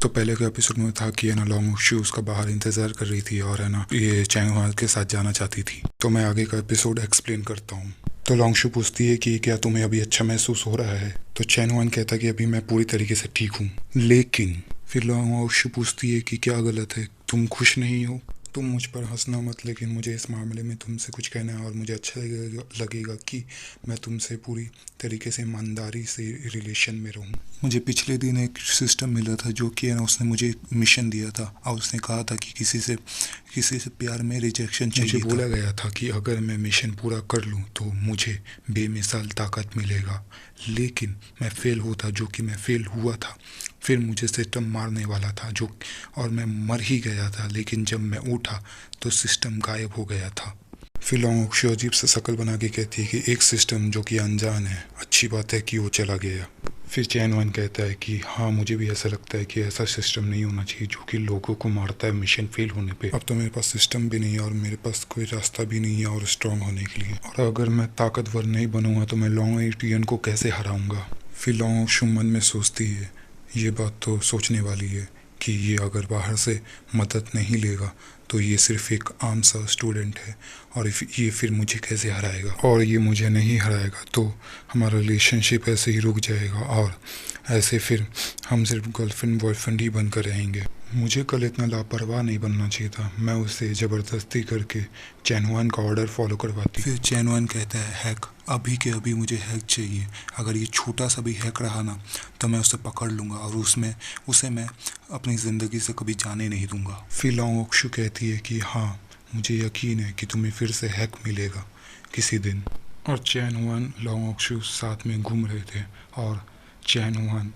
तो पहले के एपिसोड में था कि है ना लॉन्ग शू उसका बाहर इंतजार कर रही थी और है ना ये चैंग हुआन के साथ जाना चाहती थी। तो मैं आगे का एपिसोड एक्सप्लेन करता हूँ। तो लॉन्ग शू पूछती है कि क्या तुम्हें अभी अच्छा महसूस हो रहा है। तो चैंग हुआन कहता है कि अभी मैं पूरी तरीके से ठीक हूँ, लेकिन फिर लॉन्ग शू पूछती है कि क्या गलत है, तुम खुश नहीं हो। तुम मुझ पर हंसना मत, लेकिन मुझे इस मामले में तुमसे कुछ कहना है और मुझे अच्छा लगेगा कि मैं तुमसे पूरी तरीके से ईमानदारी से रिलेशन में रहूं। मुझे पिछले दिन एक सिस्टम मिला था जो कि है ना उसने मुझे एक मिशन दिया था और उसने कहा था कि किसी से प्यार में रिजेक्शन चाहिए। मुझे बोला गया था कि अगर मैं मिशन पूरा कर लूं तो मुझे बेमिसाल ताकत मिलेगा, लेकिन मैं फेल होता, जो कि मैं फेल हुआ था। फिर मुझे सिस्टम मारने वाला था और मैं मर ही गया था, लेकिन जब मैं उठा तो सिस्टम गायब हो गया था। फिर लॉन्ग शू अजीब से शक्ल बना के कहती है कि एक सिस्टम जो कि अनजान है, अच्छी बात है कि वो चला गया। फिर चैन वन कहता है कि हाँ, मुझे भी ऐसा लगता है कि ऐसा सिस्टम नहीं होना चाहिए जो कि लोगों को मारता है मिशन फेल होने पे। अब तो मेरे पास सिस्टम भी नहीं है और मेरे पास कोई रास्ता भी नहीं है और स्ट्रांग होने के लिए, और अगर मैं ताकतवर नहीं बनूंगा तो मैं लॉन्ग एटियन को कैसे हराऊंगा। फिर लॉन्ग शू मन में सोचती है, ये बात तो सोचने वाली है कि ये अगर बाहर से मदद नहीं लेगा तो ये सिर्फ एक आम सा स्टूडेंट है और ये फिर मुझे कैसे हराएगा, और ये मुझे नहीं हराएगा तो हमारा रिलेशनशिप ऐसे ही रुक जाएगा और ऐसे फिर हम सिर्फ गर्लफ्रेंड बॉयफ्रेंड ही बनकर रहेंगे। मुझे कल इतना लापरवाह नहीं बनना चाहिए था। मैं उसे ज़बरदस्ती करके चैन हुआन का ऑर्डर फॉलो करवाती। फिर चैन हुआन कहता है, हैक, अभी के अभी मुझे हैक चाहिए। अगर ये छोटा सा भी हैक रहा ना तो मैं उसे पकड़ लूँगा और उसे मैं अपनी ज़िंदगी से कभी जाने नहीं दूंगा। फिर लॉन्ग ओक्शू कहती है कि हाँ, मुझे यकीन है कि तुम्हें फिर से हैक मिलेगा किसी दिन। और चैन हुआन लॉन्ग ओक्शू साथ में घूम रहे थे और चैन हुआन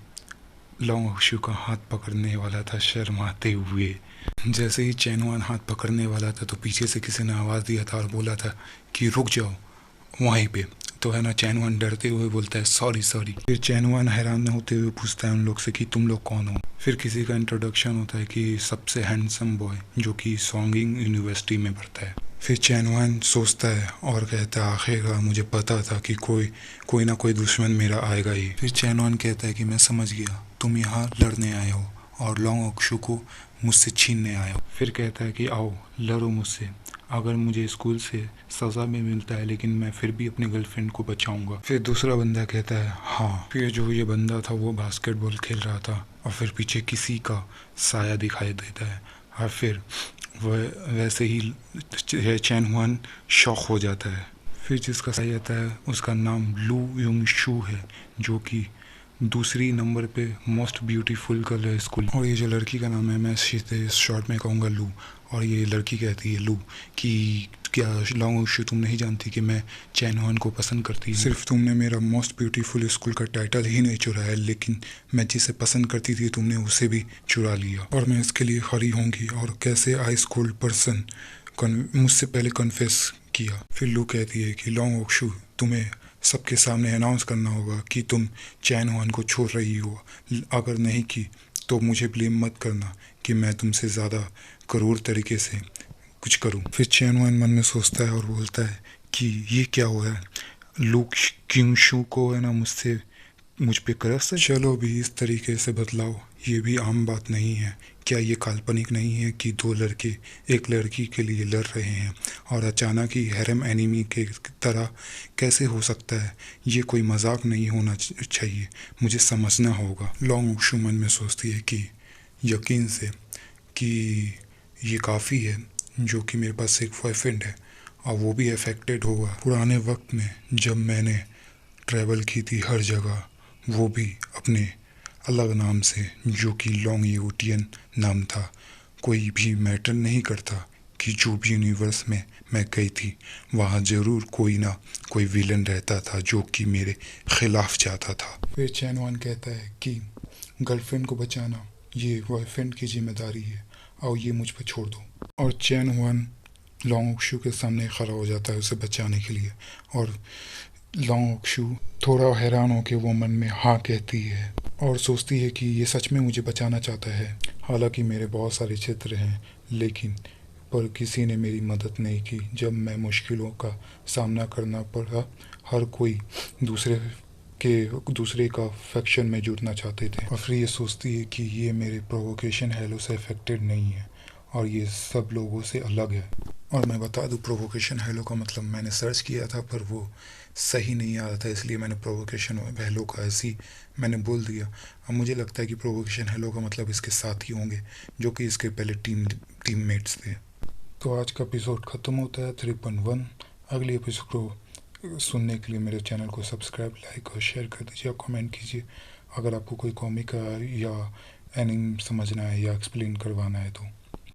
लॉन्ग ओक्शू का हाथ पकड़ने वाला था शर्माते हुए। जैसे ही चैन हुआन हाथ पकड़ने वाला था तो पीछे से किसी ने आवाज़ दिया था और बोला था कि रुक जाओ वहीं पे। तो है ना चैन हुआन डरते हुए बोलता है सॉरी सॉरी। फिर चैन हुआन हैरान होते हुए पूछता है उन लोग से कि तुम लोग कौन हो। फिर किसी का इंट्रोडक्शन होता है कि सबसे हैंडसम बॉय जो कि सोंगिंग यूनिवर्सिटी में पढ़ता है। फिर चैन हुआन सोचता है और कहता है आखिरकार मुझे पता था कि कोई ना कोई दुश्मन मेरा आएगा ही। फिर चैन हुआन कहता है कि मैं समझ गया, तुम यहाँ लड़ने आए हो और लॉन्ग ओक्शू को मुझसे छीनने आए हो। फिर कहता है कि आओ लड़ो मुझसे, अगर मुझे स्कूल से सज़ा भी मिलता है लेकिन मैं फिर भी अपनी गर्लफ्रेंड को बचाऊंगा। फिर दूसरा बंदा कहता है हाँ। फिर जो ये बंदा था वो बास्केटबॉल खेल रहा था और फिर पीछे किसी का साया दिखाई देता है और फिर वह वैसे ही चैन हुआन शॉक हो जाता है। फिर जिसका साया आता है उसका नाम लू युंग शू है, जो कि दूसरी नंबर पे मोस्ट ब्यूटीफुल गर्ल है स्कूल। और ये जो लड़की का नाम है, मैं सीधे शॉर्ट में कहूँगा लू, और ये लड़की कहती है लू कि क्या लॉन्ग ओक्शू तुम नहीं जानती कि मैं चैन हुआन को पसंद करती हूँ। सिर्फ तुमने मेरा मोस्ट ब्यूटीफुल स्कूल का टाइटल ही नहीं चुराया, लेकिन मैं जिसे पसंद करती थी तुमने उसे भी चुरा लिया और मैं इसके लिए खड़ी होंगी। और कैसे आई स्कूल पर्सन मुझसे पहले कन्फेस किया। फिर लू कहती है कि लॉन्ग ओक्शू तुम्हें सबके सामने अनाउंस करना होगा कि तुम चैन हुआन को छोड़ रही हो। अगर नहीं की तो मुझे ब्लेम मत करना कि मैं तुमसे ज़्यादा क्रूर तरीके से कुछ करूं। फिर चैन हुआन मन में सोचता है और बोलता है कि ये क्या हुआ है, लू क्योंशू को है ना मुझ पे क्रश है। चलो भी इस तरीके से बदलाओ, ये भी आम बात नहीं है। क्या ये काल्पनिक नहीं है कि दो लड़के एक लड़की के लिए लड़ रहे हैं और अचानक ही हैरम एनिमी के तरह कैसे हो सकता है। ये कोई मजाक नहीं होना चाहिए, मुझे समझना होगा। लॉन्ग ओक्शू मन में सोचती है कि यकीन से कि ये काफ़ी है जो कि मेरे पास एक बॉयफ्रेंड है और वो भी अफेक्टेड होगा। पुराने वक्त में जब मैंने ट्रैवल की थी हर जगह, वो भी अपने अलग नाम से जो कि लॉन्ग यूटियन नाम था। कोई भी मैटर नहीं करता कि जो भी यूनिवर्स में मैं गई थी वहाँ ज़रूर कोई ना कोई विलन रहता था जो कि मेरे खिलाफ जाता था। फिर चैन हुआन कहता है कि गर्लफ्रेंड को बचाना ये बॉयफ्रेंड की जिम्मेदारी है और ये मुझ पर छोड़ दो। और चैन हुआन लॉन्ग ओक्शू के सामने खड़ा हो जाता है उसे बचाने के लिए, और लॉन्ग ओक्शू थोड़ा हैरान होकर वो मन में हाँ कहती है और सोचती है कि ये सच में मुझे बचाना चाहता है। हालांकि मेरे बहुत सारे चित्र हैं लेकिन पर किसी ने मेरी मदद नहीं की। जब मैं मुश्किलों का सामना करना पड़ा, हर कोई दूसरे के दूसरे का फैक्शन में जुड़ना चाहते थे, और फिर ये सोचती है कि ये मेरे प्रोवोकेशन हेलो से अफेक्टेड नहीं है और ये सब लोगों से अलग है। और मैं बता दूं, प्रोवोकेशन हेलो का मतलब मैंने सर्च किया था पर वो सही नहीं आ रहा था, इसलिए मैंने प्रोवोकेशन हेलो का ऐसे ही मैंने बोल दिया। अब मुझे लगता है कि प्रोवोकेशन हेलो का मतलब इसके साथी होंगे जो कि इसके पहले टीममेट्स थे। तो आज का एपिसोड ख़त्म होता है 3.1। अगले एपिसोड को सुनने के लिए मेरे चैनल को सब्सक्राइब, लाइक और शेयर कर दीजिए और कमेंट कीजिए। अगर आपको कोई कॉमिक या एनिम समझना है या एक्सप्लेन करवाना है तो